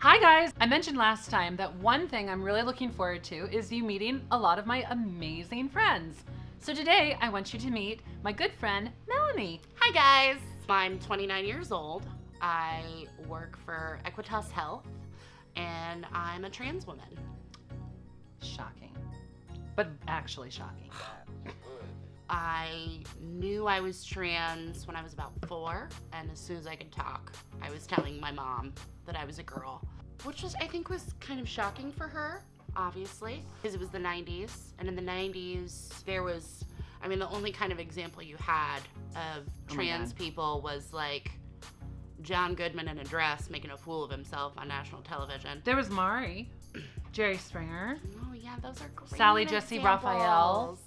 Hi guys! I mentioned last time that one thing I'm really looking forward to is you meeting a lot of my amazing friends. So today I want you to meet my good friend, Melanie. Hi guys! I'm 29 years old. I work for Equitas Health and I'm a trans woman. Shocking. But actually shocking. I knew I was trans when I was about 4, and as soon as I could talk, I was telling my mom that I was a girl, which I think was kind of shocking for her, obviously, because it was the 90s, and in the 90s, there was, the only kind of example you had of trans people was like John Goodman in a dress making a fool of himself on national television. There was Mari, Jerry Springer. Oh yeah, those are great Sally Jesse Raphael.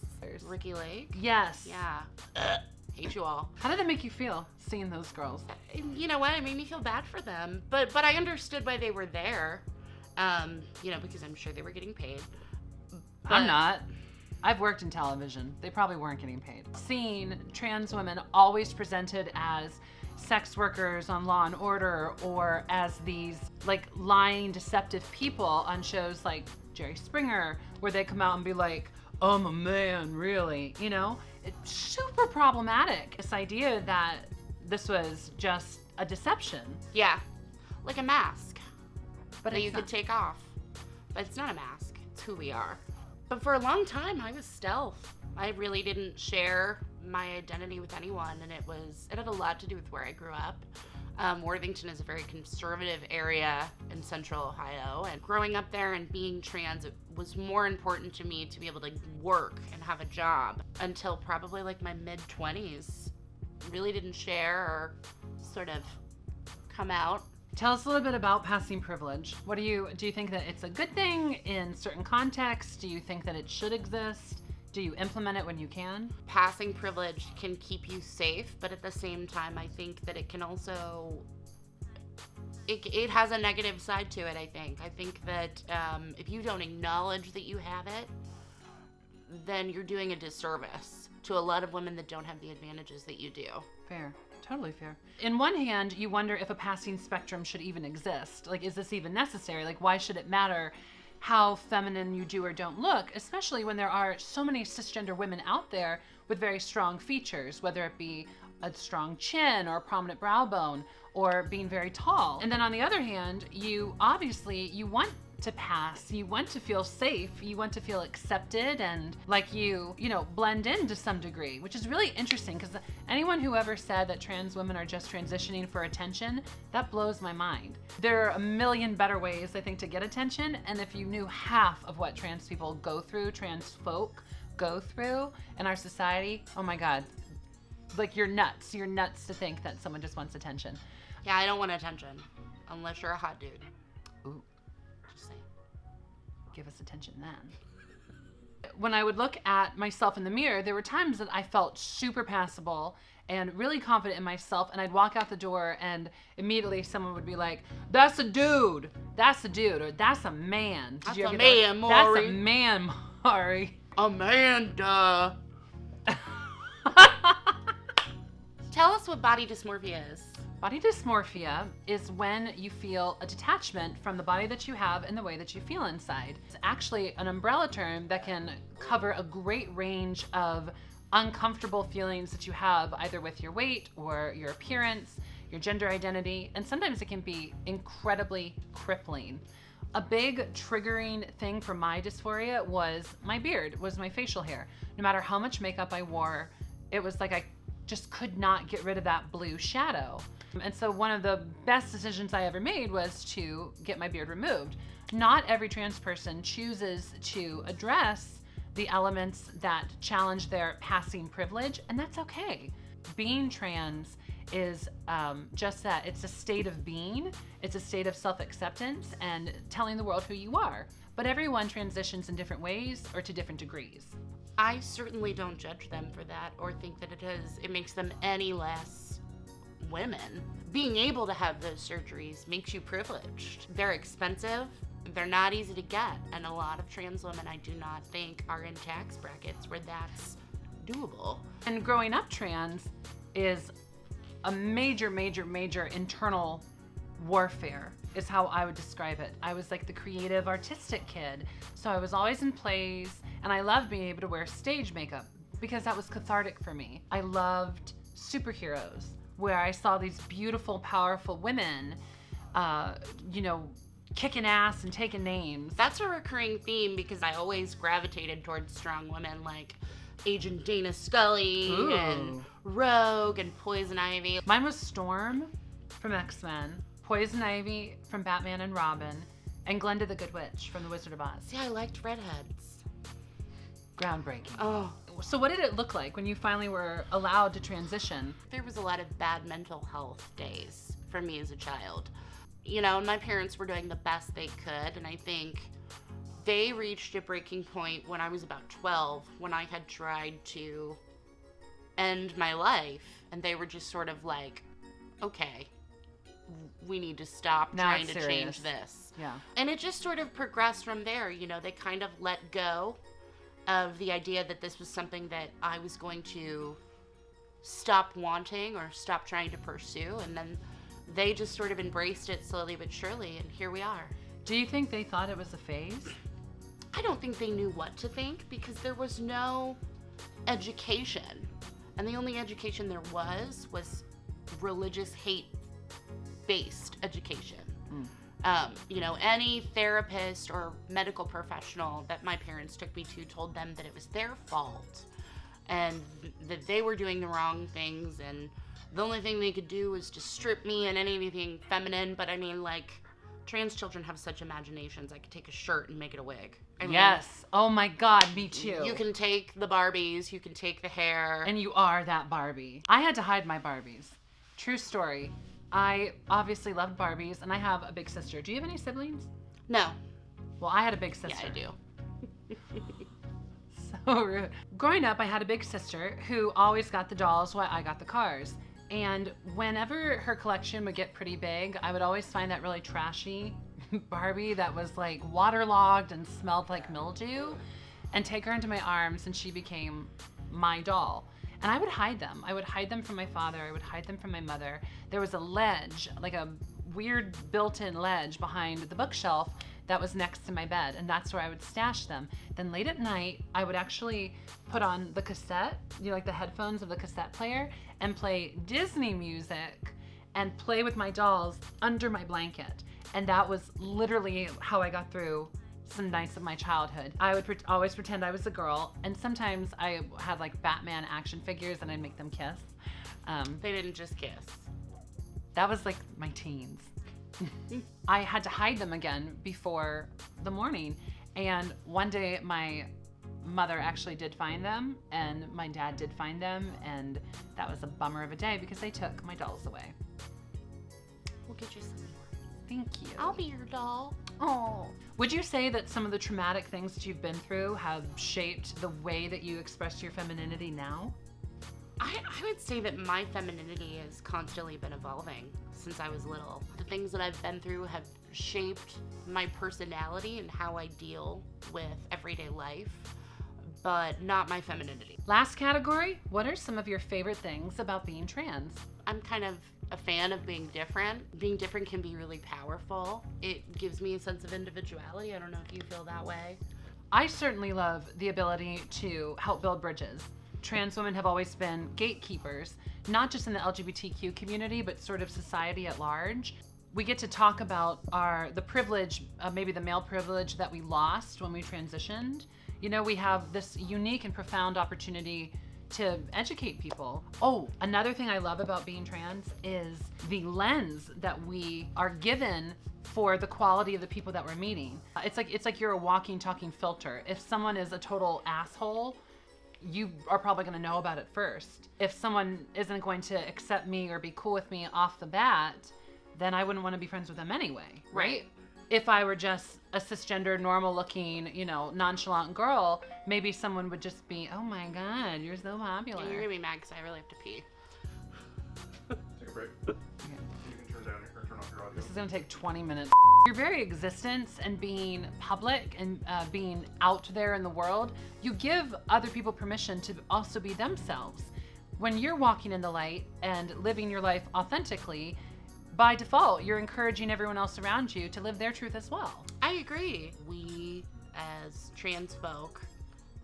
Ricky Lake. Yes. Yeah. Hate you all. How did it make you feel seeing those girls? You know what? It made me feel bad for them, but I understood why they were there. Because I'm sure they were getting paid. I'm not. I've worked in television. They probably weren't getting paid. Seeing trans women always presented as sex workers on Law and Order or as these lying, deceptive people on shows like Jerry Springer, where they come out and be like, I'm a man, really, It's super problematic. This idea that this was just a deception. Yeah, like a mask but that you could take off. But it's not a mask, it's who we are. But for a long time, I was stealth. I really didn't share my identity with anyone, and it had a lot to do with where I grew up. Worthington is a very conservative area in central Ohio, and growing up there and being trans, it was more important to me to be able to work and have a job until probably my mid-20s. Really didn't share or sort of come out. Tell us a little bit about passing privilege. Do you think that it's a good thing in certain contexts? Do you think that it should exist? Do you implement it when you can? Passing privilege can keep you safe, but at the same time, I think that it can also, it has a negative side to it, I think. I think that if you don't acknowledge that you have it, then you're doing a disservice to a lot of women that don't have the advantages that you do. Fair. Totally fair. In one hand, you wonder if a passing spectrum should even exist. Is this even necessary? Why should it matter how feminine you do or don't look, especially when there are so many cisgender women out there with very strong features, whether it be a strong chin or a prominent brow bone or being very tall. And then on the other hand, you want to pass, you want to feel safe, you want to feel accepted and you blend in to some degree, which is really interesting because anyone who ever said that trans women are just transitioning for attention, that blows my mind. There are a million better ways, I think, to get attention, and if you knew half of what trans people go through, trans folk go through in our society, oh my God, you're nuts to think that someone just wants attention. Yeah, I don't want attention unless you're a hot dude. Ooh. Give us attention then. When I would look at myself in the mirror, there were times that I felt super passable and really confident in myself, and I'd walk out the door and immediately someone would be like, that's a dude, or that's a man. That's a man, Maury. That's a man, Maury. Amanda. Tell us what body dysmorphia is. Body dysmorphia is when you feel a detachment from the body that you have and the way that you feel inside. It's actually an umbrella term that can cover a great range of uncomfortable feelings that you have either with your weight or your appearance, your gender identity, and sometimes it can be incredibly crippling. A big triggering thing for my dysphoria was my beard, was my facial hair. No matter how much makeup I wore, it was like I just could not get rid of that blue shadow. And so one of the best decisions I ever made was to get my beard removed. Not every trans person chooses to address the elements that challenge their passing privilege, and that's okay. Being trans is just that. It's a state of being. It's a state of self-acceptance and telling the world who you are. But everyone transitions in different ways or to different degrees. I certainly don't judge them for that or think that it makes them any less women. Being able to have those surgeries makes you privileged. They're expensive, they're not easy to get, and a lot of trans women I do not think are in tax brackets where that's doable. And growing up trans is a major internal warfare. is how I would describe it. I was like the creative, artistic kid. So I was always in plays, and I loved being able to wear stage makeup because that was cathartic for me. I loved superheroes, where I saw these beautiful, powerful women, kicking ass and taking names. That's a recurring theme because I always gravitated towards strong women like Agent Dana Scully and Rogue and Poison Ivy. Mine was Storm from X-Men, Poison Ivy from Batman and Robin, and Glenda the Good Witch from The Wizard of Oz. See, I liked redheads. Groundbreaking. Oh. So what did it look like when you finally were allowed to transition? There was a lot of bad mental health days for me as a child. You know, my parents were doing the best they could, and I think they reached a breaking point when I was about 12, when I had tried to end my life, and they were just sort of like, okay, we need to stop Now trying it's to serious. change this. Yeah. And it just sort of progressed from there. You know, they kind of let go of the idea that this was something that I was going to stop wanting or stop trying to pursue, and then they just sort of embraced it slowly but surely, and here we are. Do you think they thought it was a phase? I don't think they knew what to think because there was no education. And the only education there was religious hate-based education. Any therapist or medical professional that my parents took me to told them that it was their fault and that they were doing the wrong things, and the only thing they could do was to strip me and anything feminine. But I mean, like, trans children have such imaginations. I could take a shirt and make it a wig. I mean, Yes. Oh my God, me too. you can take the Barbies, you can take the hair. And you are that Barbie. I had to hide my Barbies. True story. I obviously loved Barbies, and I have a big sister. Do you have any siblings? No. Well, I had a big sister. Yeah, I do. So rude. Growing up, I had a big sister who always got the dolls while I got the cars. And whenever her collection would get pretty big, I would always find that really trashy Barbie that was like waterlogged and smelled like mildew, and take her into my arms, and she became my doll. And I would hide them. I would hide them from my father. I would hide them from my mother. There was a ledge, like a weird built-in ledge behind the bookshelf that was next to my bed, and that's where I would stash them. Then late at night, I would actually put on the cassette, like the headphones of the cassette player, and play Disney music and play with my dolls under my blanket. And that was literally how I got through some nights of my childhood. I would always pretend I was a girl, and sometimes I had like Batman action figures and I'd make them kiss. They didn't just kiss. That was like my teens. I had to hide them again before the morning, and one day my mother actually did find them, and my dad did find them, and that was a bummer of a day because they took my dolls away. We'll get you some more. Thank you. I'll be your doll. Oh. Would you say that some of the traumatic things that you've been through have shaped the way that you express your femininity now? I would say that my femininity has constantly been evolving since I was little. The things that I've been through have shaped my personality and how I deal with everyday life, but not my femininity. Last category, what are some of your favorite things about being trans? I'm kind of a fan of being different. Being different can be really powerful. It gives me a sense of individuality. I don't know if you feel that way. I certainly love the ability to help build bridges. Trans women have always been gatekeepers, not just in the LGBTQ community, but sort of society at large. We get to talk about the privilege, maybe the male privilege that we lost when we transitioned. We have this unique and profound opportunity to educate people. Oh, another thing I love about being trans is the lens that we are given for the quality of the people that we're meeting. It's like you're a walking, talking filter. If someone is a total asshole, you are probably going to know about it first. If someone isn't going to accept me or be cool with me off the bat, then I wouldn't want to be friends with them anyway, right? If I were just a cisgender, normal-looking, nonchalant girl, maybe someone would just be, oh my God, you're so popular. You're gonna be mad because I really have to pee. Take a break. You can turn down or turn off your audio. This is going to take 20 minutes. Your very existence and being public and being out there in the world, you give other people permission to also be themselves. When you're walking in the light and living your life authentically, by default, you're encouraging everyone else around you to live their truth as well. I agree. We, as trans folk,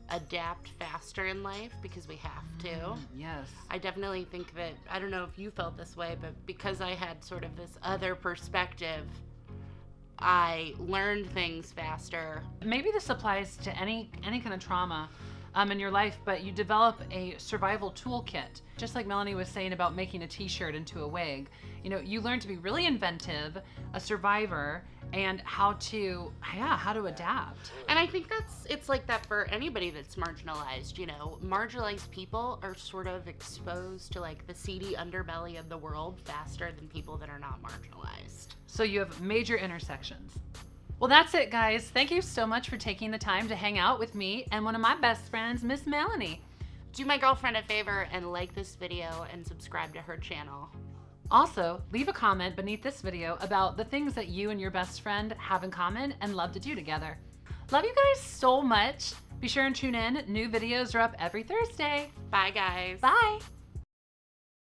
adapt faster in life because we have to. Yes. I definitely think that, I don't know if you felt this way, but because I had sort of this other perspective, I learned things faster. Maybe this applies to any kind of trauma in your life, but you develop a survival toolkit. Just like Melanie was saying about making a t-shirt into a wig. You know, you learn to be really inventive, a survivor, and how to adapt. And I think it's like that for anybody that's marginalized, you know. Marginalized people are sort of exposed to like the seedy underbelly of the world faster than people that are not marginalized. So you have major intersections. Well, that's it, guys. Thank you so much for taking the time to hang out with me and one of my best friends, Miss Melanie. Do my girlfriend a favor and like this video and subscribe to her channel. Also, leave a comment beneath this video about the things that you and your best friend have in common and love to do together. Love you guys so much. Be sure and tune in. New videos are up every Thursday. Bye, guys. Bye.